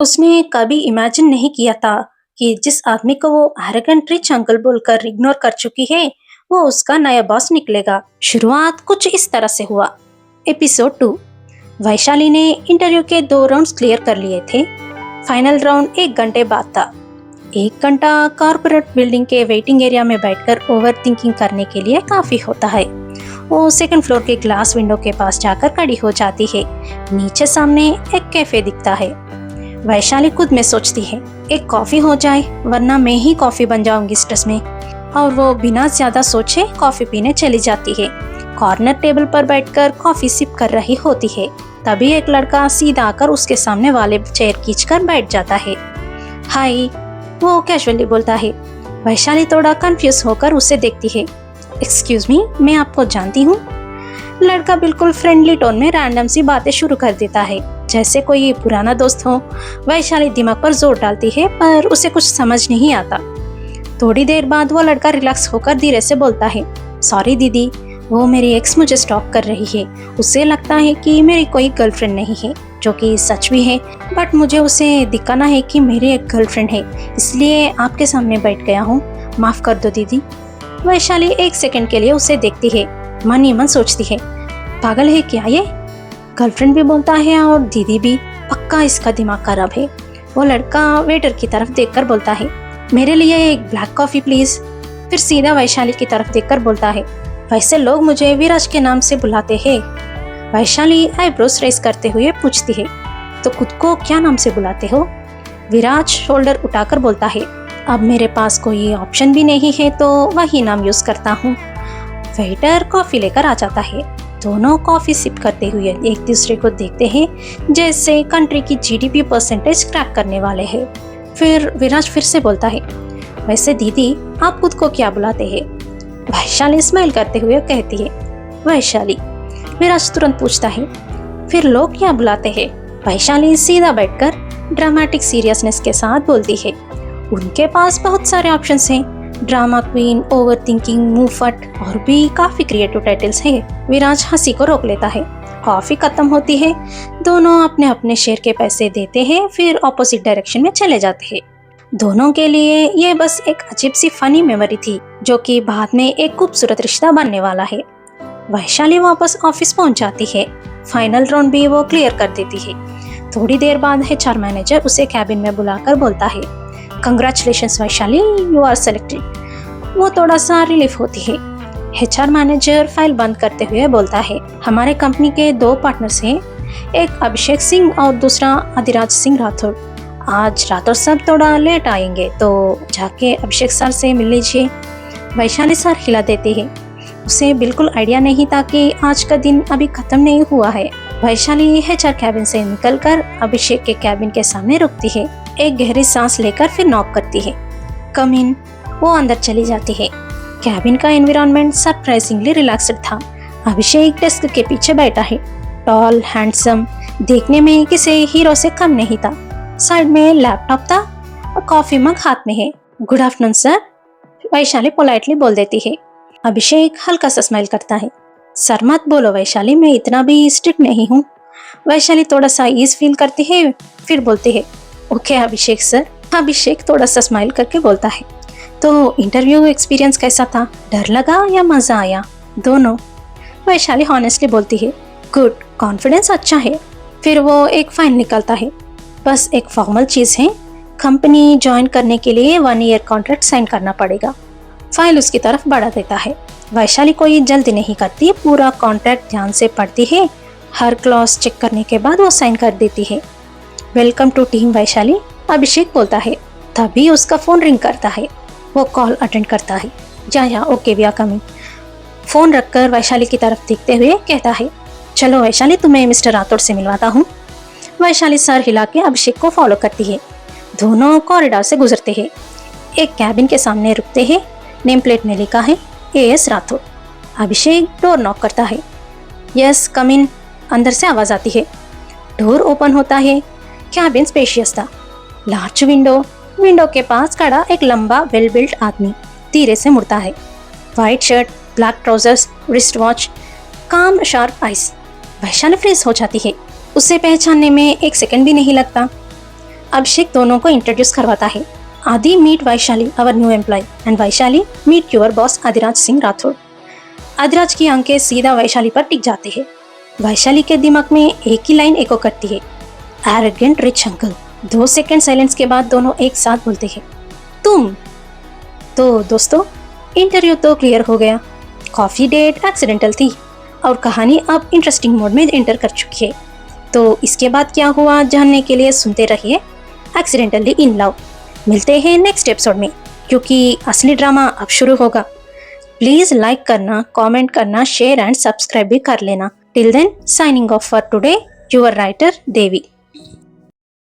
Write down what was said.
उसने कभी इमेजिन नहीं किया था कि जिस आदमी को वो एरोगेंट रिच अंकल बोलकर इग्नोर कर चुकी है, वो उसका नया बॉस निकलेगा। शुरुआत कुछ इस तरह से हुआ। एपिसोड 2। वैशाली ने इंटरव्यू के 2 राउंड्स क्लियर कर लिए थे। फाइनल राउंड 1 घंटे बाद था। 1 घंटा कॉर्पोरेट बिल्डिंग के वेटिंग एरिया में बैठकर ओवर थिंकिंग करने के लिए काफी होता है। वो सेकंड फ्लोर के ग्लास विंडो के पास जाकर खड़ी हो जाती है। नीचे सामने एक कैफे दिखता है। वैशाली खुद में सोचती है, एक कॉफी हो जाए वरना मैं ही कॉफी बन जाऊंगी स्ट्रेस में। और वो बिना ज्यादा सोचे कॉफी पीने चली जाती है। कॉर्नर टेबल पर बैठकर कॉफी सिप कर रही होती है। तभी एक लड़का सीधा आकर उसके सामने वाले चेयर खींचकर बैठ जाता है। हाय, वो कैजुअली बोलता है। वैशाली थोड़ा कंफ्यूज होकर उसे देखती है। एक्सक्यूज मी, मैं आपको जानती हूँ। लड़का बिल्कुल फ्रेंडली टोन में रैंडम सी बातें शुरू कर देता है, जैसे कोई पुराना दोस्त हो। वैशाली दिमाग पर जोर डालती है पर उसे कुछ समझ नहीं आता। थोड़ी देर बाद वो लड़का रिलैक्स होकर धीरे से बोलता है, सॉरी दीदी, वो मेरी एक्स मुझे स्टॉक कर रही है। उसे लगता है कि मेरी कोई गर्लफ्रेंड नहीं है, जो कि सच भी है, बट मुझे उसे दिखाना है कि मेरी एक गर्लफ्रेंड है, इसलिए आपके सामने बैठ गया हूँ। माफ कर दो दीदी। वैशाली 1 सेकंड के लिए उसे देखती है। मन ही मन सोचती है, पागल है क्या ये? गर्लफ्रेंड भी बोलता है और दीदी भी। पक्का इसका दिमाग खराब है। वो लड़का वेटर की तरफ देखकर बोलता है, मेरे लिए एक ब्लैक कॉफी प्लीज। फिर सीधा वैशाली की तरफ देखकर बोलता है, वैसे लोग मुझे विराज के नाम से बुलाते हैं। वैशाली आईब्रोस रेस करते हुए पूछती है, तो खुद को क्या नाम से बुलाते हो? विराज शोल्डर उठाकर बोलता है, अब मेरे पास कोई ऑप्शन भी नहीं है तो वही नाम यूज करता हूँ। वेटर कॉफी लेकर आ जाता है। दोनों कॉफी सिप करते हुए एक दूसरे को देखते हैं, जैसे कंट्री की जीडीपी परसेंटेज क्रैक करने वाले हैं। फिर विराज फिर से बोलता है, वैसे दीदी आप खुद को क्या बुलाते हैं? वैशाली स्माइल करते हुए कहती है, वैशाली। विराज तुरंत पूछता है, फिर लोग क्या बुलाते हैं? वैशाली सीधा बैठकर ड्रामेटिक सीरियसनेस के साथ बोलती है, उनके पास बहुत सारे ऑप्शंस हैं। ड्रामा क्वीन, ओवर थिंकिंग, मुफट और भी काफी क्रिएटिव टाइटल्स हैं। विराज हंसी को रोक लेता है। कॉफी खत्म होती है। दोनों अपने अपने शेयर के पैसे देते हैं, फिर ऑपोजिट डायरेक्शन में चले जाते हैं। दोनों के लिए ये बस एक अजीब सी फनी मेमोरी थी, जो कि बाद में एक खूबसूरत रिश्ता बनने वाला है। वैशाली वापस ऑफिस पहुंच जाती है। फाइनल राउंड भी वो क्लियर कर देती है। थोड़ी देर बाद एचआर मैनेजर उसे कैबिन में बुलाकर बोलता है, congratulations Vaishali, you are selected. वो थोड़ा सा रिलीफ होती है। एचआर मैनेजर फाइल बंद करते हुए बोलता है, हमारे कंपनी के 2 पार्टनर्स हैं, एक अभिषेक सिंह और दूसरा अधिराज सिंह राठौर। आज राठौर साहब थोड़ा लेट आएंगे, तो जाके अभिषेक सर से मिल लीजिए। वैशाली सर हिला देती है। उसे बिल्कुल आइडिया नहीं था कि आज का दिन अभी खत्म नहीं हुआ है। वैशाली एचआर कैबिन से निकलकर अभिषेक के कैबिन के सामने रुकती है। एक गहरी सांस लेकर फिर नॉक करती है। कम इन। वो अंदर चली जाती है। कैबिन का एनवायरनमेंट सरप्राइजिंगली रिलैक्स्ड था। अभिषेक डेस्क के पीछे बैठा है। टॉल, हैंडसम, देखने में किसी हीरो से कम नहीं था। साइड में लैपटॉप था और कॉफी मग हाथ में है। Good afternoon sir, Vaishali politely बोल देती है। अभिषेक हल्का सा स्माइल करता है। सर मत बोलो वैशाली, मैं इतना भी स्ट्रिक्ट नहीं हूँ। वैशाली थोड़ा सा ईज फील करती है, फिर बोलती है, ओके अभिषेक सर। अभिषेक थोड़ा सा स्माइल करके बोलता है, तो इंटरव्यू एक्सपीरियंस कैसा था? डर लगा या मजा आया? दोनों। वैशाली हॉनेस्टली बोलती है, गुड, कॉन्फिडेंस अच्छा है। फिर वो एक फाइल निकालता है। बस एक फॉर्मल चीज है, कंपनी ज्वाइन करने के लिए 1 ईयर कॉन्ट्रैक्ट साइन करना पड़ेगा। फाइल उसकी तरफ बढ़ा देता है। वैशाली कोई जल्दी नहीं करती, पूरा कॉन्ट्रैक्ट ध्यान से पढ़ती है। हर क्लॉज चेक करने के बाद वो साइन कर देती है। वेलकम टू टीम वैशाली, अभिषेक बोलता है। तभी उसका फोन रिंग करता है। वो कॉल अटेंड करता है। या okay we are coming. Phone रखकर वैशाली की तरफ देखते हुए कहता है, चलो वैशाली, तुम्हें मिस्टर राठौर से मिलवाता हूँ। वैशाली सर हिला के अभिषेक को फॉलो करती है। दोनों कॉरिडोर से गुजरते हैं। एक कैबिन के सामने रुकते हैं। नेम प्लेट में लिखा है AS राठौर। अभिषेक डोर नॉक करता है। यस कम इन। अंदर से आवाज आती है। डोर ओपन होता है। कैबिन स्पेशियस था। लार्ज विंडो के पास खड़ा एक लंबा वेल बिल्ट आदमी धीरे से मुड़ता है। White shirt, black trousers, wrist watch, काम शार्प आइज। वैशाली फ्रीज हो जाती है। उसे पहचानने में 1 सेकंड भी नहीं लगता। अभिषेक दोनों को इंट्रोड्यूस करवाता है। Aadi meet Vaishali, our new employee, and Vaishali meet your boss Adiraj Singh Rathore. Adiraj की आंखें सीधा वैशाली पर टिक जाती है। वैशाली के दिमाग में एक ही लाइन एको करती है, arrogant rich uncle. 2 second silence के बाद दोनों एक साथ बोलते हैं, तुम। तो दोस्तों, इंटरव्यू तो क्लियर हो गया, कॉफी डेट एक्सीडेंटल थी और कहानी अब इंटरेस्टिंग मोड में एंटर कर चुकी है। तो इसके बाद क्या हुआ जानने के लिए सुनते रहिए एक्सीडेंटली इन लव। मिलते हैं नेक्स्ट एपिसोड में, क्योंकि असली ड्रामा अब शुरू होगा। प्लीज लाइक करना, कमेंट करना, शेयर एंड सब्सक्राइब भी कर लेना। Till then, signing off for today, your writer Devi.